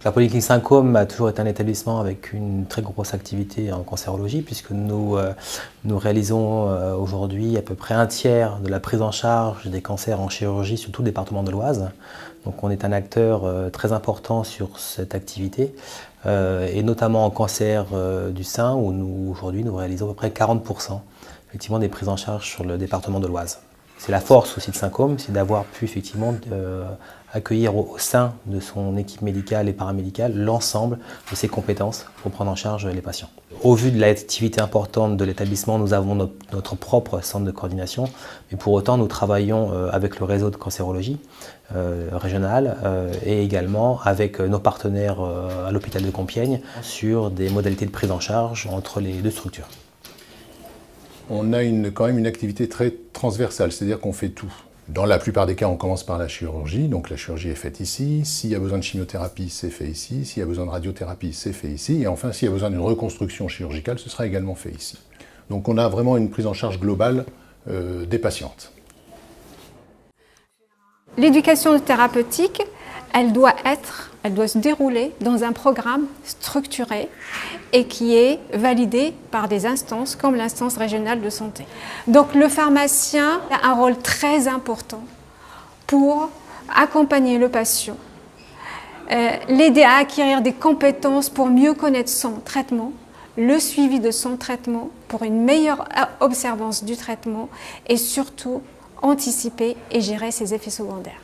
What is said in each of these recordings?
La Polyclinique Saint-Côme a toujours été un établissement avec une très grosse activité en cancérologie, puisque nous réalisons aujourd'hui à peu près un tiers de la prise en charge des cancers en chirurgie sur tout le département de l'Oise. Donc on est un acteur très important sur cette activité, et notamment en cancer du sein, où aujourd'hui nous réalisons à peu près 40% effectivement, des prises en charge sur le département de l'Oise. C'est la force aussi de Saint-Côme, c'est d'avoir pu effectivement accueillir au sein de son équipe médicale et paramédicale l'ensemble de ses compétences pour prendre en charge les patients. Au vu de l'activité importante de l'établissement, nous avons notre propre centre de coordination, mais pour autant nous travaillons avec le réseau de cancérologie régional et également avec nos partenaires à l'hôpital de Compiègne sur des modalités de prise en charge entre les deux structures. On a quand même une activité très transversale, c'est-à-dire qu'on fait tout. Dans la plupart des cas, on commence par la chirurgie, donc la chirurgie est faite ici. S'il y a besoin de chimiothérapie, c'est fait ici. S'il y a besoin de radiothérapie, c'est fait ici. Et enfin, s'il y a besoin d'une reconstruction chirurgicale, ce sera également fait ici. Donc on a vraiment une prise en charge globale des patientes. L'éducation thérapeutique, elle doit se dérouler dans un programme structuré et qui est validé par des instances comme l'instance régionale de santé. Donc le pharmacien a un rôle très important pour accompagner le patient, l'aider à acquérir des compétences pour mieux connaître son traitement, le suivi de son traitement pour une meilleure observance du traitement et surtout anticiper et gérer ses effets secondaires.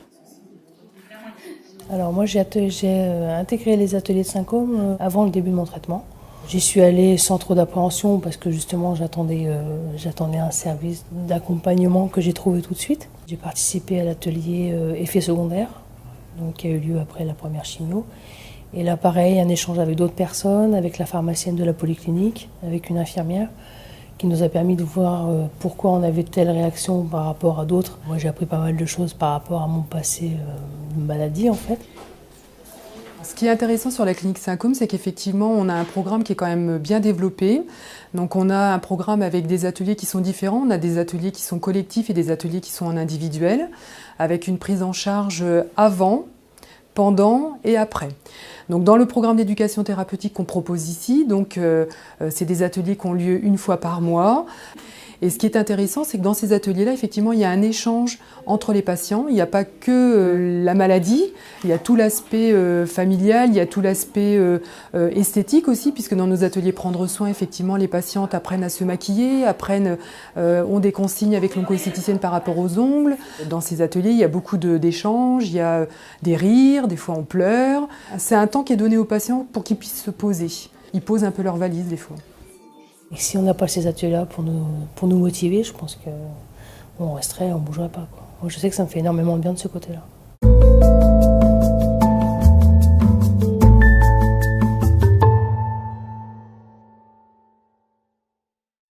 Alors moi j'ai intégré les ateliers de Saint-Côme avant le début de mon traitement. J'y suis allée sans trop d'appréhension parce que justement j'attendais un service d'accompagnement que j'ai trouvé tout de suite. J'ai participé à l'atelier effets secondaires, donc, qui a eu lieu après la première chimio. Et là pareil, un échange avec d'autres personnes, avec la pharmacienne de la polyclinique, avec une infirmière, qui nous a permis de voir pourquoi on avait telle réaction par rapport à d'autres. Moi, j'ai appris pas mal de choses par rapport à mon passé de maladie, en fait. Ce qui est intéressant sur la clinique Saint-Côme, c'est qu'effectivement, on a un programme qui est quand même bien développé. Donc, on a un programme avec des ateliers qui sont différents. On a des ateliers qui sont collectifs et des ateliers qui sont en individuel, avec une prise en charge avant, pendant et après. Donc dans le programme d'éducation thérapeutique qu'on propose ici, c'est des ateliers qui ont lieu une fois par mois. Et ce qui est intéressant, c'est que dans ces ateliers-là, effectivement, il y a un échange entre les patients. Il n'y a pas que la maladie, il y a tout l'aspect familial, il y a tout l'aspect esthétique aussi, puisque dans nos ateliers prendre soin, effectivement, les patientes apprennent à se maquiller, ont des consignes avec l'oncoesthéticienne par rapport aux ongles. Dans ces ateliers, il y a beaucoup d'échanges, il y a des rires, des fois on pleure. C'est un temps qui est donné aux patients pour qu'ils puissent se poser. Ils posent un peu leur valise des fois. Et si on n'a pas ces ateliers-là pour nous motiver, je pense qu'on resterait, on ne bougerait pas, quoi. Moi, je sais que ça me fait énormément de bien de ce côté-là.